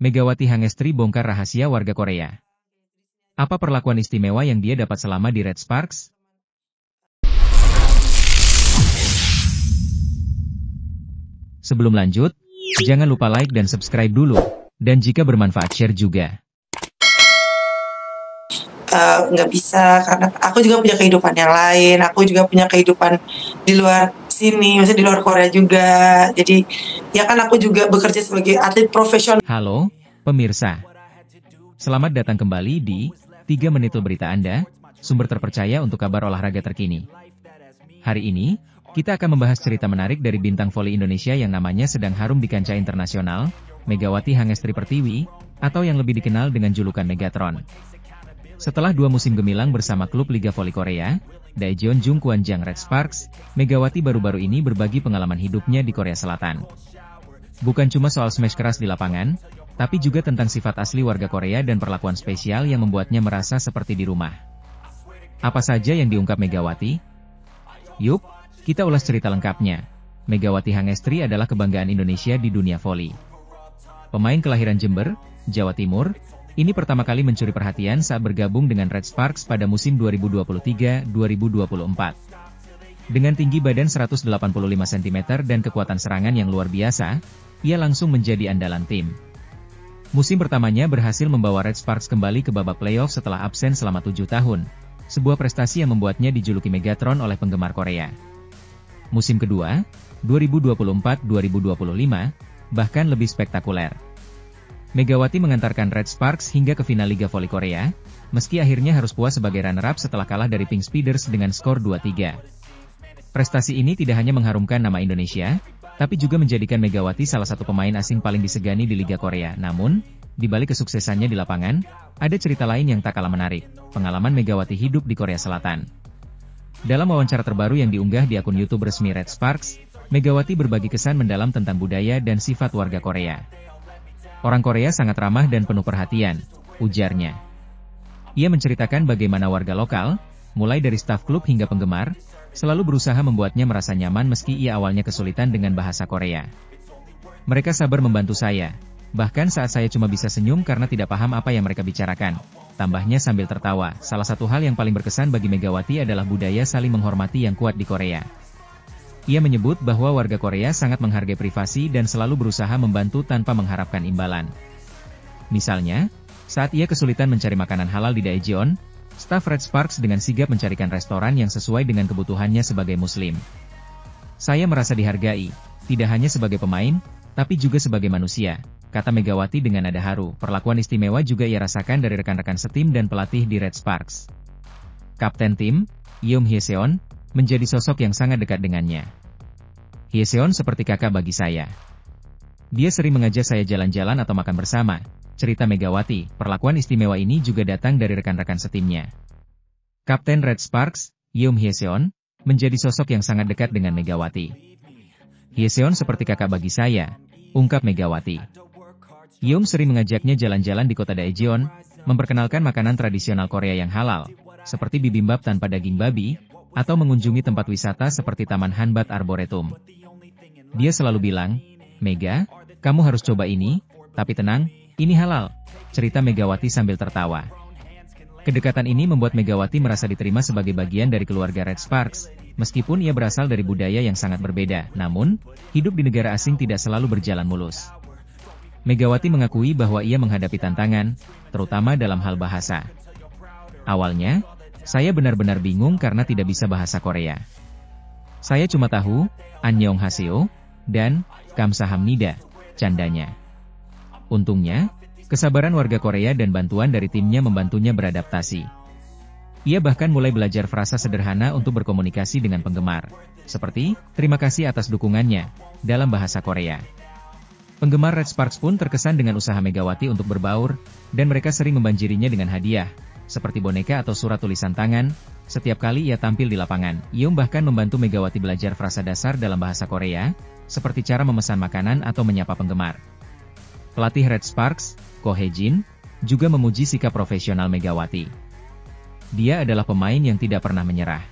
Megawati Hangestri bongkar rahasia warga Korea. Apa perlakuan istimewa yang dia dapat selama di Red Sparks? Sebelum lanjut, jangan lupa like dan subscribe dulu. Dan jika bermanfaat share juga. Nggak bisa, karena aku juga punya kehidupan yang lain, aku juga punya kehidupan di luar sini, maksudnya di luar Korea juga. Jadi, ya kan aku juga bekerja sebagai atlet profesional. Halo, pemirsa. Selamat datang kembali di 3 Menit Berita Anda, sumber terpercaya untuk kabar olahraga terkini. Hari ini, kita akan membahas cerita menarik dari bintang voli Indonesia yang namanya sedang harum di kancah internasional, Megawati Hangestri Pertiwi, atau yang lebih dikenal dengan julukan Megatron. Setelah 2 musim gemilang bersama klub Liga Voli Korea, Daejeon Jungkwanjang Red Sparks, Megawati baru-baru ini berbagi pengalaman hidupnya di Korea Selatan. Bukan cuma soal smash keras di lapangan, tapi juga tentang sifat asli warga Korea dan perlakuan spesial yang membuatnya merasa seperti di rumah. Apa saja yang diungkap Megawati? Yup, kita ulas cerita lengkapnya. Megawati Hangestri adalah kebanggaan Indonesia di dunia voli. Pemain kelahiran Jember, Jawa Timur, ini pertama kali mencuri perhatian saat bergabung dengan Red Sparks pada musim 2023-2024. Dengan tinggi badan 185 cm dan kekuatan serangan yang luar biasa, ia langsung menjadi andalan tim. Musim pertamanya berhasil membawa Red Sparks kembali ke babak playoff setelah absen selama 7 tahun, sebuah prestasi yang membuatnya dijuluki Megatron oleh penggemar Korea. Musim kedua, 2024-2025, bahkan lebih spektakuler. Megawati mengantarkan Red Sparks hingga ke final Liga Voli Korea, meski akhirnya harus puas sebagai runner-up setelah kalah dari Pink Speeders dengan skor 2-3. Prestasi ini tidak hanya mengharumkan nama Indonesia, tapi juga menjadikan Megawati salah satu pemain asing paling disegani di Liga Korea. Namun, di balik kesuksesannya di lapangan, ada cerita lain yang tak kalah menarik, pengalaman Megawati hidup di Korea Selatan. Dalam wawancara terbaru yang diunggah di akun YouTube resmi Red Sparks, Megawati berbagi kesan mendalam tentang budaya dan sifat warga Korea. Orang Korea sangat ramah dan penuh perhatian, ujarnya. Ia menceritakan bagaimana warga lokal, mulai dari staf klub hingga penggemar, selalu berusaha membuatnya merasa nyaman meski ia awalnya kesulitan dengan bahasa Korea. Mereka sabar membantu saya, bahkan saat saya cuma bisa senyum karena tidak paham apa yang mereka bicarakan. Tambahnya sambil tertawa, salah satu hal yang paling berkesan bagi Megawati adalah budaya saling menghormati yang kuat di Korea. Ia menyebut bahwa warga Korea sangat menghargai privasi dan selalu berusaha membantu tanpa mengharapkan imbalan. Misalnya, saat ia kesulitan mencari makanan halal di Daejeon, staf Red Sparks dengan sigap mencarikan restoran yang sesuai dengan kebutuhannya sebagai Muslim. Saya merasa dihargai, tidak hanya sebagai pemain, tapi juga sebagai manusia, kata Megawati dengan nada haru. Perlakuan istimewa juga ia rasakan dari rekan-rekan setim dan pelatih di Red Sparks. Kapten tim, Yoon Hye-seon, menjadi sosok yang sangat dekat dengannya. Hye-seon seperti kakak bagi saya. Dia sering mengajak saya jalan-jalan atau makan bersama, cerita Megawati. Perlakuan istimewa ini juga datang dari rekan-rekan setimnya. Kapten Red Sparks, Yoon Hye-seon, menjadi sosok yang sangat dekat dengan Megawati. Hye-seon seperti kakak bagi saya, ungkap Megawati. Yoon sering mengajaknya jalan-jalan di kota Daejeon, memperkenalkan makanan tradisional Korea yang halal, seperti bibimbap tanpa daging babi, atau mengunjungi tempat wisata seperti Taman Hanbat Arboretum. Dia selalu bilang, "Mega, kamu harus coba ini, tapi tenang, ini halal," cerita Megawati sambil tertawa. Kedekatan ini membuat Megawati merasa diterima sebagai bagian dari keluarga Red Sparks, meskipun ia berasal dari budaya yang sangat berbeda. Namun, hidup di negara asing tidak selalu berjalan mulus. Megawati mengakui bahwa ia menghadapi tantangan, terutama dalam hal bahasa. Awalnya, saya benar-benar bingung karena tidak bisa bahasa Korea. Saya cuma tahu, Annyeonghaseyo, dan Kamsahamnida, candanya. Untungnya, kesabaran warga Korea dan bantuan dari timnya membantunya beradaptasi. Ia bahkan mulai belajar frasa sederhana untuk berkomunikasi dengan penggemar, seperti, "Terima kasih atas dukungannya," dalam bahasa Korea. Penggemar Red Sparks pun terkesan dengan usaha Megawati untuk berbaur, dan mereka sering membanjirinya dengan hadiah, seperti boneka atau surat tulisan tangan, setiap kali ia tampil di lapangan. Yoon bahkan membantu Megawati belajar frasa dasar dalam bahasa Korea, seperti cara memesan makanan atau menyapa penggemar. Pelatih Red Sparks, Ko Hae-jin, juga memuji sikap profesional Megawati. Dia adalah pemain yang tidak pernah menyerah.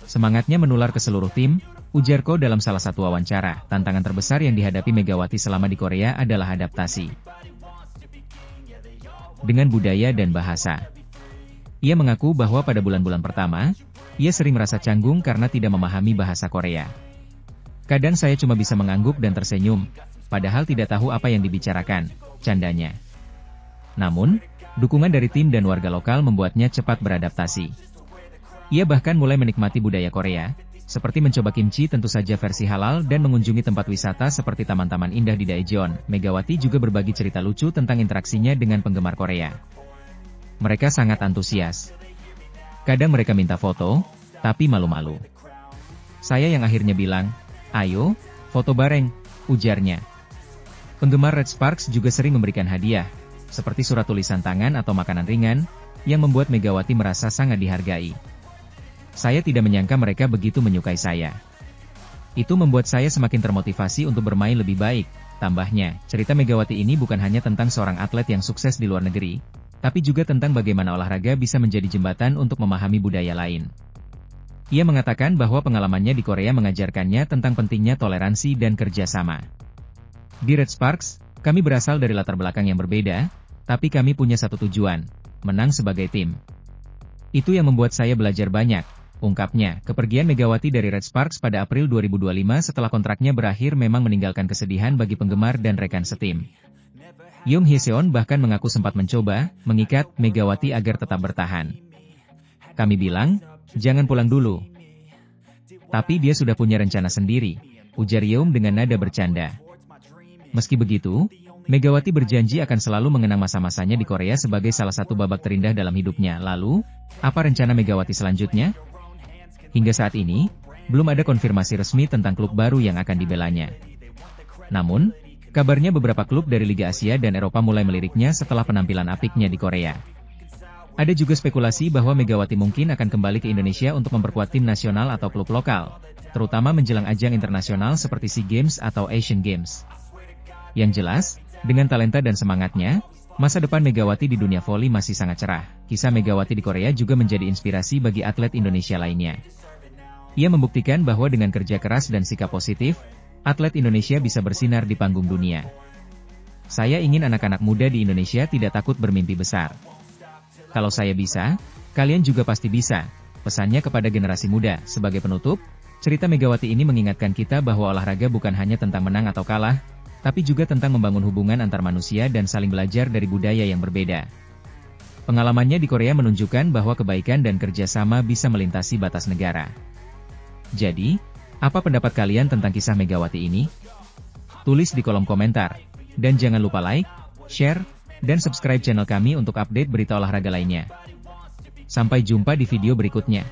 Semangatnya menular ke seluruh tim, ujar Ko dalam salah satu wawancara. Tantangan terbesar yang dihadapi Megawati selama di Korea adalah adaptasi. dengan budaya dan bahasa. Ia mengaku bahwa pada bulan-bulan pertama, ia sering merasa canggung karena tidak memahami bahasa Korea. Kadang saya cuma bisa mengangguk dan tersenyum, padahal tidak tahu apa yang dibicarakan, candanya. Namun, dukungan dari tim dan warga lokal membuatnya cepat beradaptasi. Ia bahkan mulai menikmati budaya Korea, seperti mencoba kimchi tentu saja versi halal dan mengunjungi tempat wisata seperti taman-taman indah di Daejeon. Megawati juga berbagi cerita lucu tentang interaksinya dengan penggemar Korea. Mereka sangat antusias. Kadang mereka minta foto, tapi malu-malu. Saya yang akhirnya bilang, "Ayo, foto bareng," ujarnya. Penggemar Red Sparks juga sering memberikan hadiah, seperti surat tulisan tangan atau makanan ringan, yang membuat Megawati merasa sangat dihargai. Saya tidak menyangka mereka begitu menyukai saya. Itu membuat saya semakin termotivasi untuk bermain lebih baik, tambahnya. Cerita Megawati ini bukan hanya tentang seorang atlet yang sukses di luar negeri, tapi juga tentang bagaimana olahraga bisa menjadi jembatan untuk memahami budaya lain. Ia mengatakan bahwa pengalamannya di Korea mengajarkannya tentang pentingnya toleransi dan kerjasama. Di Red Sparks, kami berasal dari latar belakang yang berbeda, tapi kami punya satu tujuan, menang sebagai tim. Itu yang membuat saya belajar banyak, ungkapnya. Kepergian Megawati dari Red Sparks pada April 2025 setelah kontraknya berakhir memang meninggalkan kesedihan bagi penggemar dan rekan setim. Young Hye-seon bahkan mengaku sempat mencoba mengikat Megawati agar tetap bertahan. Kami bilang, "Jangan pulang dulu." Tapi dia sudah punya rencana sendiri, ujar Young dengan nada bercanda. Meski begitu, Megawati berjanji akan selalu mengenang masa-masanya di Korea sebagai salah satu babak terindah dalam hidupnya. Lalu, apa rencana Megawati selanjutnya? Hingga saat ini, belum ada konfirmasi resmi tentang klub baru yang akan dibelanya. Namun, kabarnya beberapa klub dari Liga Asia dan Eropa mulai meliriknya setelah penampilan apiknya di Korea. Ada juga spekulasi bahwa Megawati mungkin akan kembali ke Indonesia untuk memperkuat tim nasional atau klub lokal, terutama menjelang ajang internasional seperti SEA Games atau Asian Games. Yang jelas, dengan talenta dan semangatnya, masa depan Megawati di dunia voli masih sangat cerah. Kisah Megawati di Korea juga menjadi inspirasi bagi atlet Indonesia lainnya. Ia membuktikan bahwa dengan kerja keras dan sikap positif, atlet Indonesia bisa bersinar di panggung dunia. Saya ingin anak-anak muda di Indonesia tidak takut bermimpi besar. Kalau saya bisa, kalian juga pasti bisa, pesannya kepada generasi muda. Sebagai penutup, cerita Megawati ini mengingatkan kita bahwa olahraga bukan hanya tentang menang atau kalah, tapi juga tentang membangun hubungan antar manusia dan saling belajar dari budaya yang berbeda. Pengalamannya di Korea menunjukkan bahwa kebaikan dan kerjasama bisa melintasi batas negara. Jadi, apa pendapat kalian tentang kisah Megawati ini? Tulis di kolom komentar. Dan jangan lupa like, share, dan subscribe channel kami untuk update berita olahraga lainnya. Sampai jumpa di video berikutnya.